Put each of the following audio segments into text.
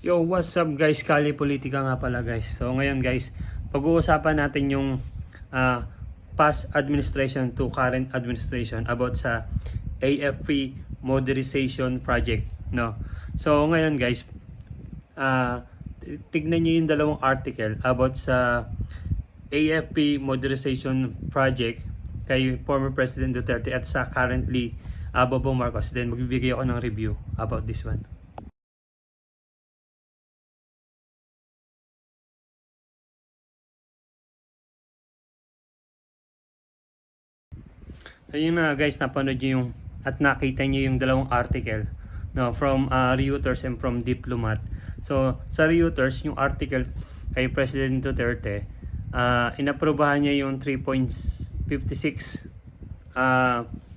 Yo, what's up guys? Kali Politika nga pala guys. So ngayon guys, pag-uusapan natin yung past administration to current administration about sa AFP modernization project, no? So ngayon guys, tignan niyo yung dalawang article about sa AFP modernization project kay former President Duterte at sa currently Bongbong Marcos. Then magbibigay ako ng review about this one. So yun na guys, napanood nyo yung at nakita nyo yung dalawang article, no, from Reuters and from Diplomat. So sa Reuters, yung article kay President Duterte, inaprobahan niya yung 3.56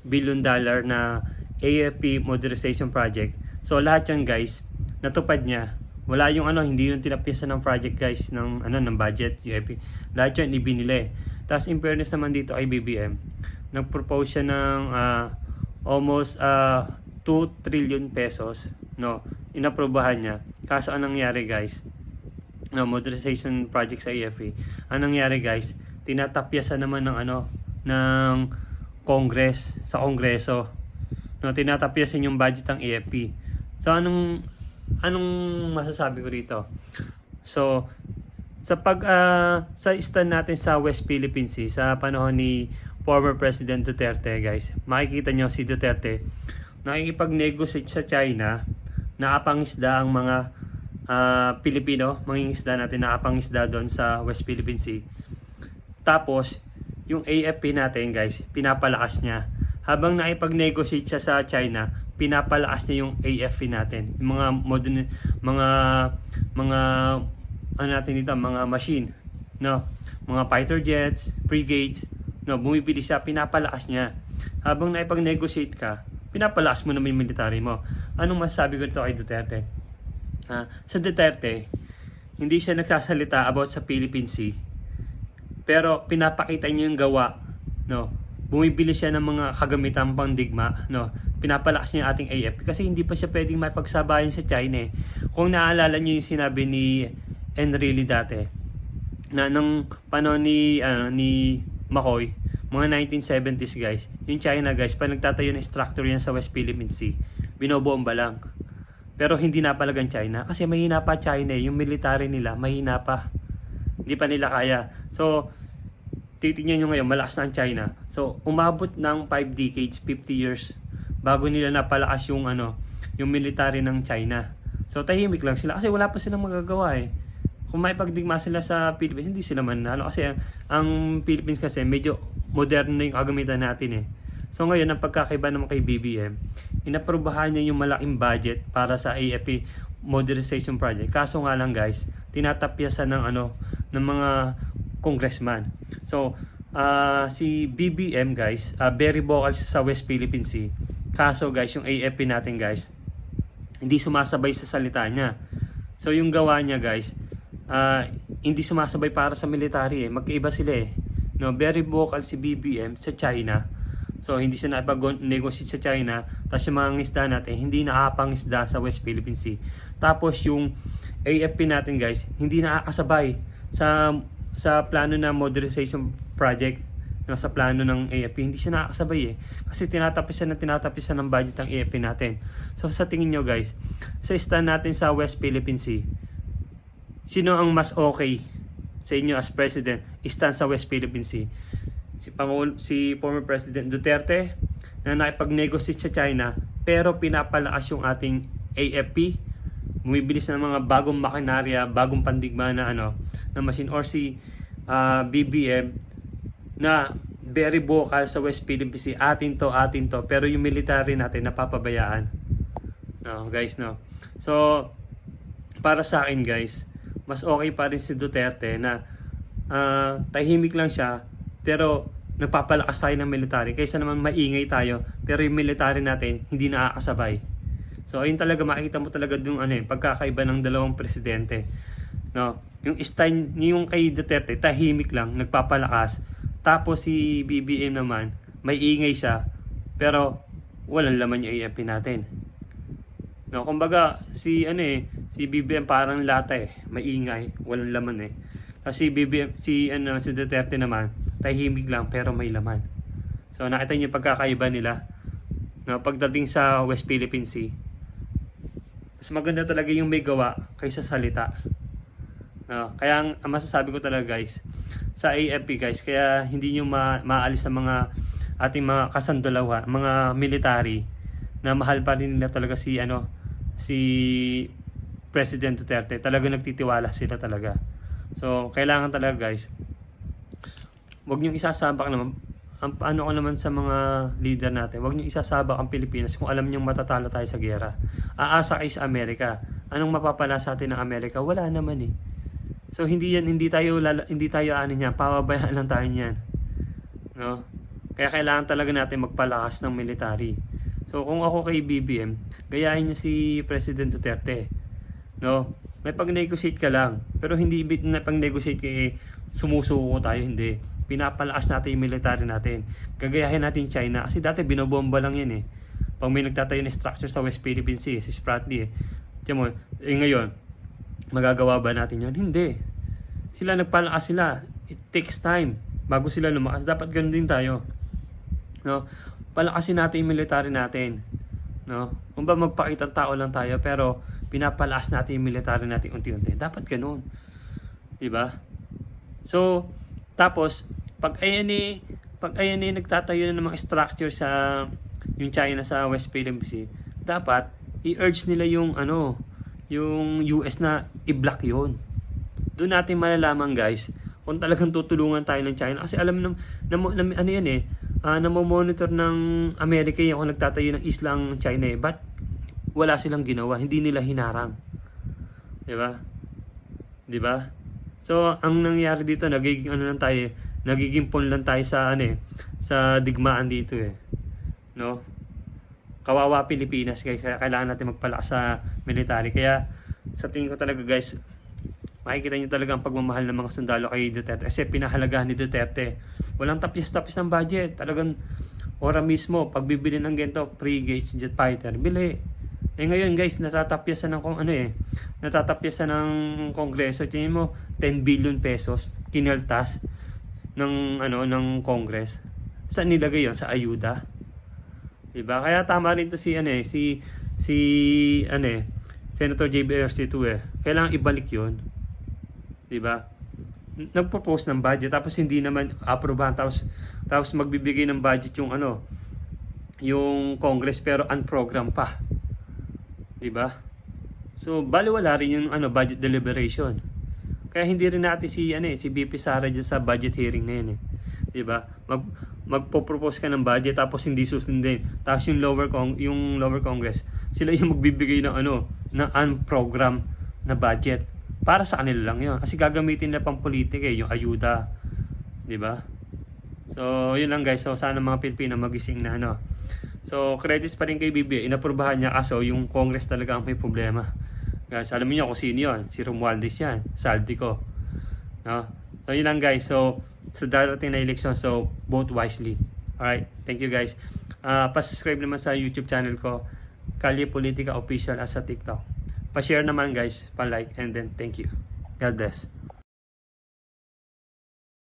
billion dollar na AFP modernization project. So lahat yan guys, natupad niya. Wala yung hindi yung tinapisan ng project guys ng ng budget UFP. Lahat yan ibinili. Tapos in fairness naman dito kay BBM, nag-propose siya ng almost 2 trillion pesos, no, inaprobahan niya. Kaso anong nangyari guys, no, modernization project sa AFP, anong nangyari guys, tinatapyasan naman ng ng Congress, sa Kongreso, no, tinatapyasan yung budget ng AFP. So anong masasabi ko dito? So sa sa stand natin sa West Philippine Sea sa panahon ni former President Duterte guys, makikita nyo si Duterte nakikipag-negotiate sa China, nakapangisda ang mga Pilipino, mangingisda natin, nakapangisda doon sa West Philippine Sea. Tapos yung AFP natin guys, pinapalakas niya. Habang nakipag-negotiate siya sa China, pinapalakas niya yung AFP natin, yung mga modern, mga natin dito, mga machine, no, mga fighter jets, frigates, no, bumibili siya, pinapalakas niya. Habang naipag-negotiate ka, pinapalakas mo naman yung military mo. Anong masasabi ko dito kay Duterte? Sa Duterte, hindi siya nagsasalita about sa Philippine Sea, pero pinapakita niya yung gawa, no. Bumibili siya ng mga kagamitan pangdigma, no. Pinapalakas niya yung ating AFP kasi hindi pa siya pwedeng mapagsabayan sa China. Kung naalala niyo yung sinabi ni Enrile dati, na nung panahon ni McCoy, mga 1970s guys, yung China guys, pa nagtatayo ng structure yan sa West Philippine Sea, binobomba lang. Pero hindi napalagan China kasi mahina pa China, yung military nila mahina pa, hindi pa nila kaya. So titingnan nyo ngayon, malakas na ang China. So umabot ng 5 decades, 50 years bago nila napalakas yung yung military ng China. So tahimik lang sila kasi wala pa silang magagawa eh. Kung may pagdigma sila sa Philippines, hindi sila manalo kasi ang Philippines kasi medyo moderno na yung kagamitan natin eh. So ngayon, ang pagkakaiba naman kay BBM, inaprubahan niya yung malaking budget para sa AFP modernization project. Kaso nga lang guys, tinatapyasan ng ng mga congressman. So si BBM guys, very vocal sa West Philippine Sea. Kaso guys, yung AFP natin guys, hindi sumasabay sa salita niya. So yung gawa niya guys, hindi sumasabay para sa military eh. Magkaiba sila eh. No, very vocal si BBM sa China. So hindi siya nakipag-negotiate sa China. Tapos yung mga ngisda natin, hindi nakapangisda sa West Philippine Sea. Tapos yung AFP natin guys, hindi nakakasabay sa plano na modernization project, no, sa plano ng AFP. Hindi siya nakakasabay eh. Kasi tinatapisan ng budget ng AFP natin. So sa tingin nyo guys, sa stand natin sa West Philippine Sea, sino ang mas okay sa inyo as president stand sa West Philippine Sea? Si former President Duterte na nakipag-negotiate sa China pero pinapalakas yung ating AFP, bumibilis ng mga bagong makinarya, bagong pandigma na na machine, or si BBM na very vocal sa West Philippine Sea, atin to pero yung military natin napapabayaan. No, guys, no. So para sa akin guys, mas okay pa rin si Duterte na tahimik lang siya pero nagpapalakas tayo ng military kaysa naman maingay tayo pero yung military natin hindi nakakasabay. So ayun talaga, makikita mo talaga yung pagkakaiba ng dalawang presidente, no. Yung style yung kay Duterte, tahimik lang, nagpapalakas. Tapos si BBM naman, may ingay siya pero walang laman yung AFP natin. No, kumbaga si Si BBM parang lata eh, maingay, walang laman eh. Kasi si Duterte naman, tahimik lang pero may laman. So nakita niyo pagkakaiba nila. No, pagdating sa West Philippine Sea, mas maganda talaga yung may gawa kaysa salita. No, kaya ang masasabi ko talaga guys, sa AFP guys, kaya hindi nyo maalis sa mga ating mga kasandalawa, mga military, na mahal pa rin nila talaga si President Duterte. Talaga nagtitiwala sila talaga. So, kailangan talaga guys, wag nyo isasabak naman, ano ko naman sa mga leader natin, wag nyo isasabak ang Pilipinas kung alam nyo matatalo tayo sa giyera. Aasa kayo sa Amerika. Anong mapapala sa atin ng Amerika? Wala naman eh. So, hindi tayo ano niyan, pababayaan lang tayo niyan. No? Kaya kailangan talaga natin magpalakas ng military. So, kung ako kay BBM, gayahin niyo si President Duterte. No? May pag-negotiate ka lang. Pero hindi ibig na pag-negotiate kay sumusuko tayo, hindi. Pinapalakas natin yung military natin. Gagayahin natin China. Kasi dati binobomba lang yan eh. Pag may nagtatayo ng structure sa West Philippine Sea, si Spratly eh. Tiyan mo, ngayon, magagawa ba natin yun? Hindi. Sila nagpalakas sila. It takes time bago sila lumakas. Dapat ganun din tayo. No? Palakasin natin yung military natin. No? Kung ba magpakitang tao lang tayo pero pinapalakas natin yung military natin unti-unti. Dapat ganun. Diba? So, tapos, pag ayan nagtatayo na ng mga structure sa yung China sa West Philippine Sea, dapat i-urge nila yung US na i-block yon. Doon natin malalaman guys kung talagang tutulungan tayo ng China. Kasi alam ano yan eh, namomonitor ng Amerika yung kung nagtatayo ng isla ang China eh. But wala silang ginawa, hindi nila hinarang. Diba? Diba? So, ang nangyari dito, nagiging pon lang tayo sa sa digmaan dito eh. No? Kawawa Pilipinas guys, kaya kailangan natin magpalakas sa military. Kaya sa tingin ko talaga guys, makikita niyo talaga ang pagmamahal ng mga sundalo kay Duterte kasi pinahalagahan ni Duterte. Walang tapis-tapis ng budget. Talagang ora mismo pagbibili ng ganito, frigate jet fighter, bili. Eh ngayon guys, natatapyasan ng Kongreso. Tingin mo 10 billion pesos kinaltas ng Congress. Saan nilagay 'yon? Sa ayuda. Diba? Kaya tama rin to Senator JBRC2 eh. Kailangan ibalik 'yon. Diba? Nagpropose ng budget tapos hindi naman aprobahan, tapos magbibigay ng budget yung Congress pero unprogram pa. Diba? So baliwala rin yung budget deliberation. Kaya hindi rin natin si BP Sara dyan sa budget hearing na yun eh. Diba? Magpo-propose ka ng budget tapos hindi susundin. Tapos yung lower Congress, sila yung magbibigay ng ng unprogram na budget. Para sa kanila lang 'yon. Kasi gagamitin nila pang politika yung ayuda. 'Di ba? So, yun lang guys. So, sana mga Pilipino magising na So, credits pa rin kay BBM. Inaprubahan niya kaso yung Congress talaga ang may problema. Guys, alam niyo kung sino 'yon? Si Romualdez 'yan, Saldico. No? So, yun lang guys. So, sa darating na eleksyon, so vote wisely. Alright? Thank you guys. Pa-subscribe naman sa YouTube channel ko, Kalye Politika Official, at sa TikTok. Pa-share naman guys, pa-like, and then thank you. God bless.